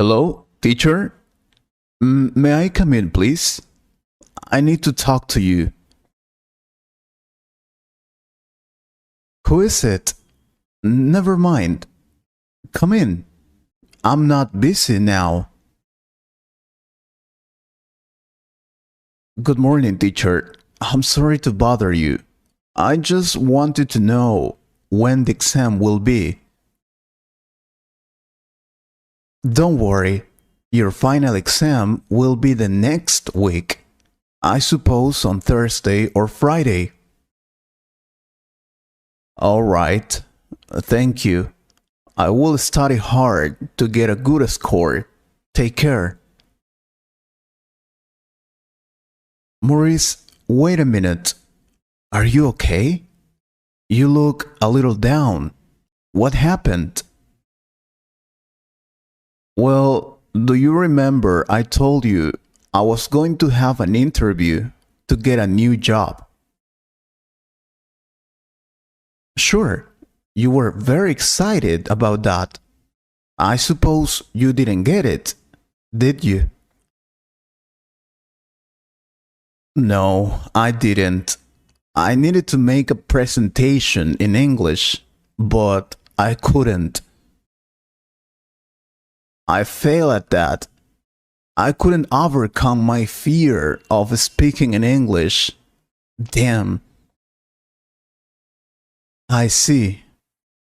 Hello, teacher? May I come in, please? I need to talk to you. Who is it? Never mind. Come in. I'm not busy now. Good morning, teacher. I'm sorry to bother you. I just wanted to know when the exam will be. Don't worry. Your final exam will be the next week. I suppose on Thursday or Friday. All right. Thank you. I will study hard to get a good score. Take care. Maurice, wait a minute. Are you okay? You look a little down. What happened? Well, do you remember I told you I was going to have an interview to get a new job? Sure, you were very excited about that. I suppose you didn't get it, did you? No, I didn't. I needed to make a presentation in English, but I couldn't. I failed at that. I couldn't overcome my fear of speaking in English. Damn. I see.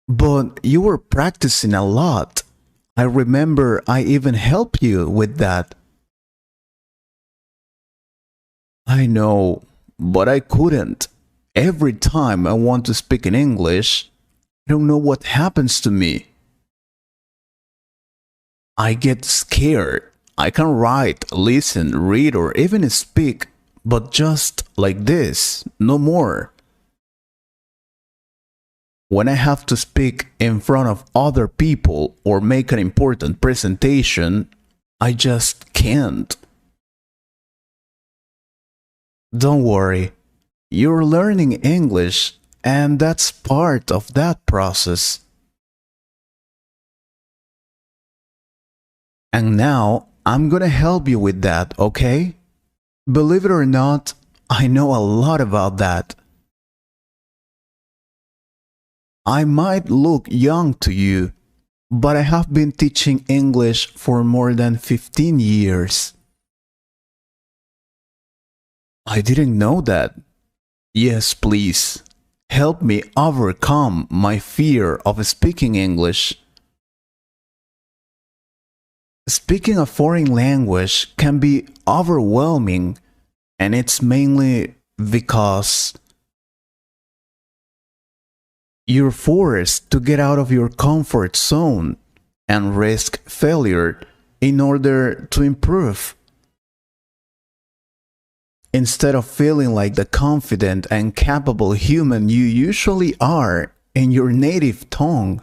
But you were practicing a lot. I remember I even helped you with that. I know, but I couldn't. Every time I want to speak in English, I don't know what happens to me. I get scared. I can write, listen, read, or even speak, but just like this, no more. When I have to speak in front of other people or make an important presentation, I just can't. Don't worry. You're learning English, and that's part of that process. And now I'm gonna help you with that, okay? Believe it or not, I know a lot about that. I might look young to you, but I have been teaching English for more than 15 years. I didn't know that. Yes, please. Help me overcome my fear of speaking English. Speaking a foreign language can be overwhelming, and it's mainly because you're forced to get out of your comfort zone and risk failure in order to improve. Instead of feeling like the confident and capable human you usually are in your native tongue,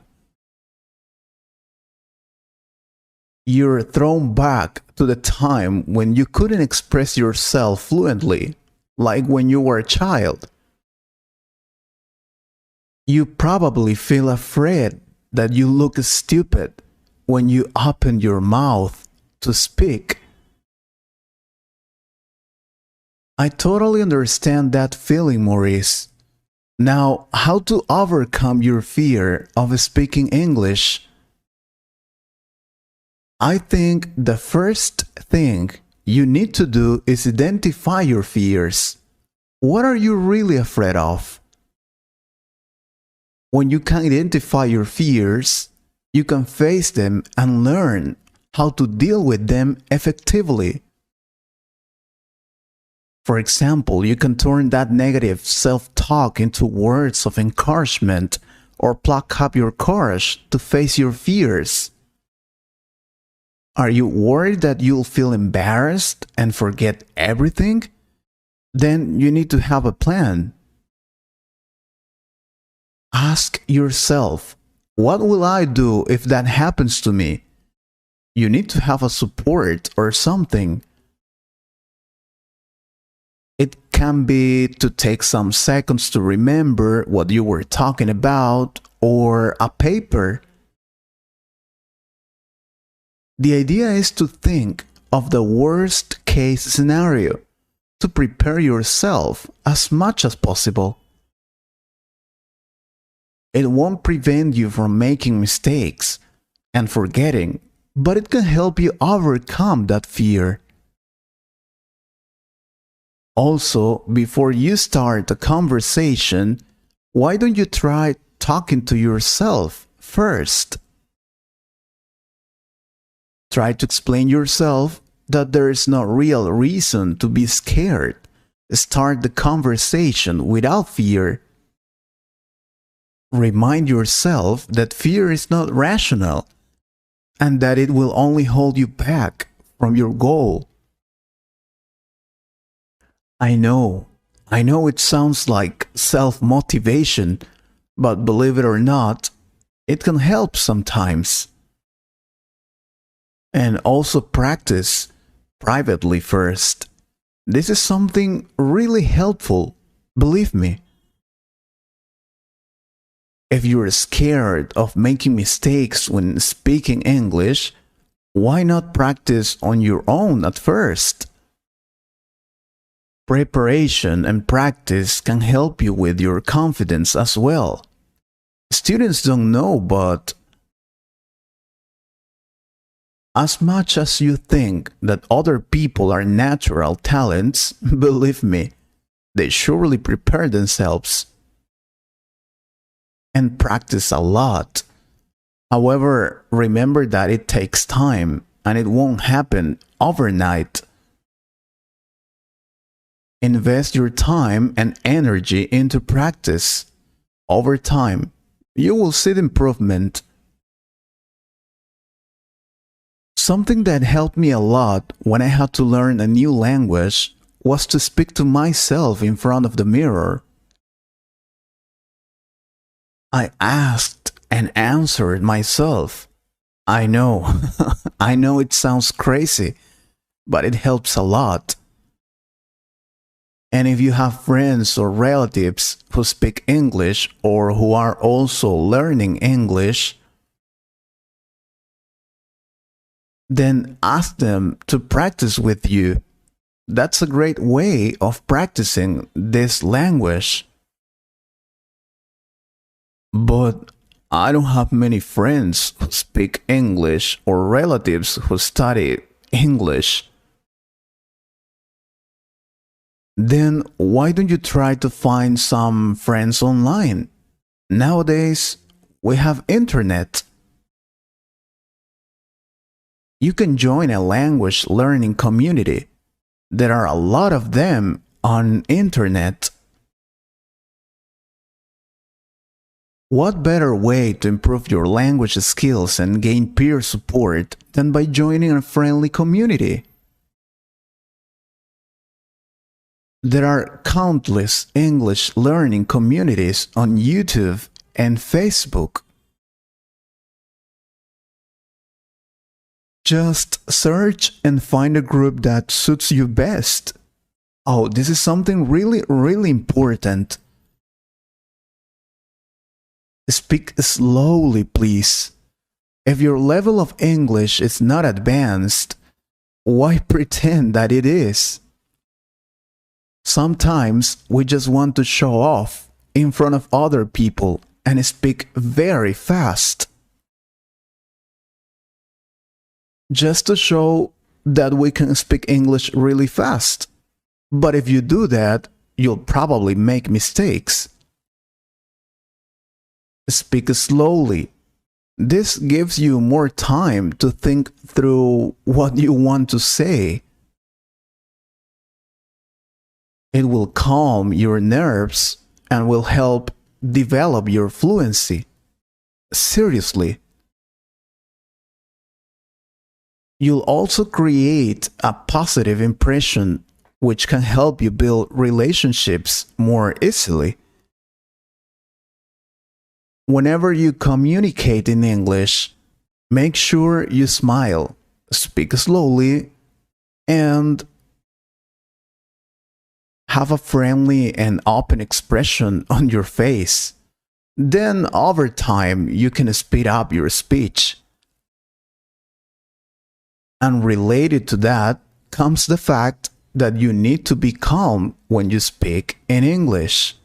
you're thrown back to the time when you couldn't express yourself fluently, like when you were a child. You probably feel afraid that you look stupid when you open your mouth to speak. I totally understand that feeling, Maurice. Now, how to overcome your fear of speaking English? I think the first thing you need to do is identify your fears. What are you really afraid of? When you can identify your fears, you can face them and learn how to deal with them effectively. For example, you can turn that negative self-talk into words of encouragement or pluck up your courage to face your fears. Are you worried that you'll feel embarrassed and forget everything? Then you need to have a plan. Ask yourself, what will I do if that happens to me? You need to have a support or something. It can be to take some seconds to remember what you were talking about or a paper. The idea is to think of the worst case scenario, to prepare yourself as much as possible. It won't prevent you from making mistakes and forgetting, but it can help you overcome that fear. Also, before you start a conversation, why don't you try talking to yourself first? Try to explain yourself that there is no real reason to be scared. Start the conversation without fear. Remind yourself that fear is not rational and that it will only hold you back from your goal. I know it sounds like self-motivation, but believe it or not, it can help sometimes. And also practice privately first. This is something really helpful, believe me. If you're scared of making mistakes when speaking English, why not practice on your own at first? Preparation and practice can help you with your confidence as well. Students don't know, but as much as you think that other people are natural talents, believe me, they surely prepare themselves and practice a lot. However, remember that it takes time and it won't happen overnight. Invest your time and energy into practice. Over time, you will see the improvement. Something that helped me a lot when I had to learn a new language was to speak to myself in front of the mirror. I asked and answered myself. I know, I know it sounds crazy, but it helps a lot. And if you have friends or relatives who speak English or who are also learning English, then ask them to practice with you. That's a great way of practicing this language. But I don't have many friends who speak English or relatives who study English. Then why don't you try to find some friends online? Nowadays, we have internet. You can join a language learning community. There are a lot of them on internet. What better way to improve your language skills and gain peer support than by joining a friendly community? There are countless English learning communities on YouTube and Facebook. Just search and find a group that suits you best. Oh, this is something really important. Speak slowly, please. If your level of English is not advanced, why pretend that it is? Sometimes we just want to show off in front of other people and speak very fast, just to show that we can speak English really fast. But if you do that, you'll probably make mistakes. Speak slowly. This gives you more time to think through what you want to say. It will calm your nerves and will help develop your fluency. Seriously. You'll also create a positive impression, which can help you build relationships more easily. Whenever you communicate in English, make sure you smile, speak slowly, and have a friendly and open expression on your face. Then over time, you can speed up your speech. And related to that comes the fact that you need to be calm when you speak in English.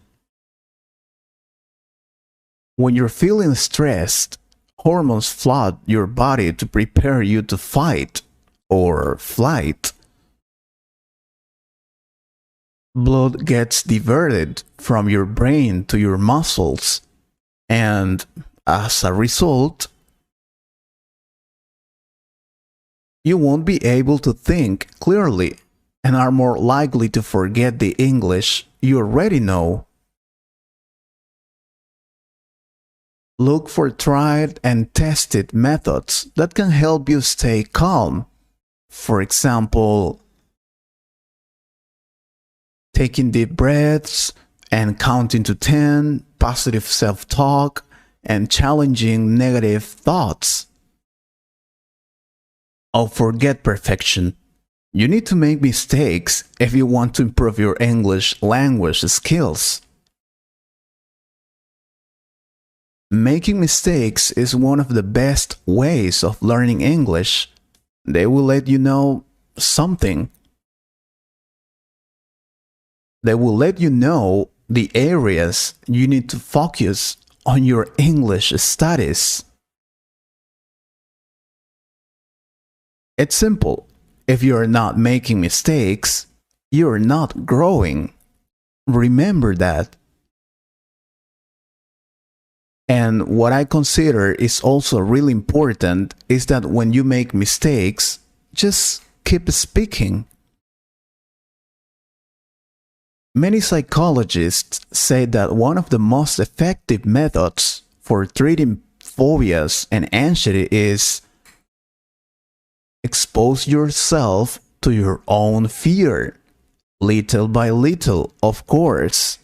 When you're feeling stressed, hormones flood your body to prepare you to fight or flight. Blood gets diverted from your brain to your muscles, and as a result, you won't be able to think clearly and are more likely to forget the English you already know. Look for tried and tested methods that can help you stay calm. For example, taking deep breaths and counting to 10, positive self-talk, and challenging negative thoughts. Oh, forget perfection. You need to make mistakes if you want to improve your English language skills. Making mistakes is one of the best ways of learning English. They will let you know something. They will let you know the areas you need to focus on your English studies. It's simple. If you are not making mistakes, you are not growing. Remember that. And what I consider is also really important is that when you make mistakes, just keep speaking. Many psychologists say that one of the most effective methods for treating phobias and anxiety is expose yourself to your own fear, little by little, of course.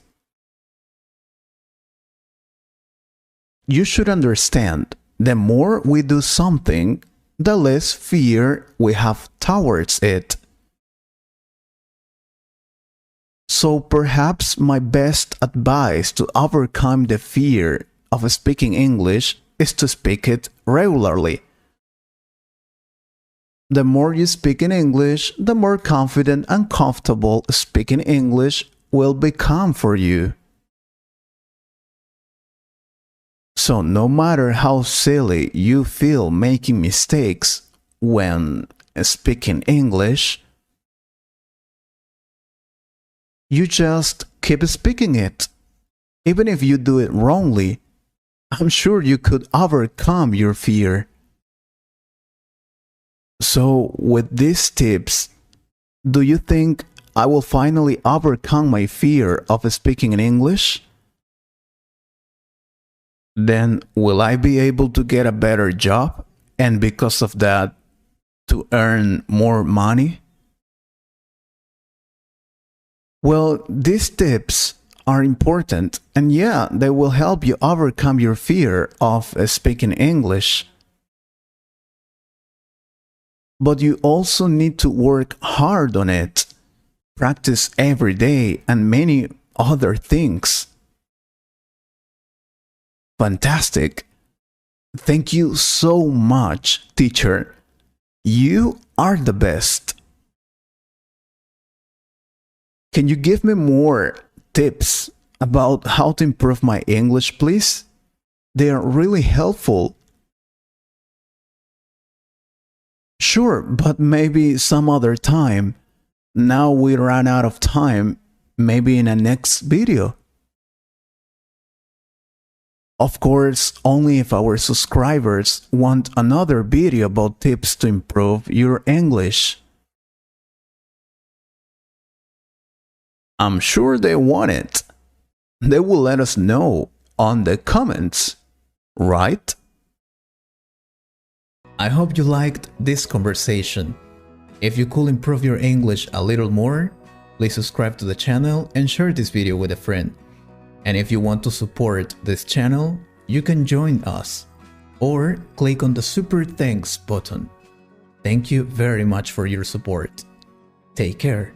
You should understand, the more we do something, the less fear we have towards it. So perhaps my best advice to overcome the fear of speaking English is to speak it regularly. The more you speak in English, the more confident and comfortable speaking English will become for you. So no matter how silly you feel making mistakes when speaking English, you just keep speaking it. Even if you do it wrongly, I'm sure you could overcome your fear. So with these tips, do you think I will finally overcome my fear of speaking in English? Then will I be able to get a better job and because of that to earn more money? Well, these tips are important and yeah, they will help you overcome your fear of speaking English. But you also need to work hard on it, practice every day and many other things. Fantastic. Thank you so much, teacher. You are the best. Can you give me more tips about how to improve my English, please? They are really helpful. Sure, but maybe some other time. Now we ran out of time, maybe in a next video. Of course, only if our subscribers want another video about tips to improve your English. I'm sure they want it. They will let us know on the comments, right? I hope you liked this conversation. If you could improve your English a little more, please subscribe to the channel and share this video with a friend. And if you want to support this channel, you can join us or click on the Super Thanks button. Thank you very much for your support. Take care.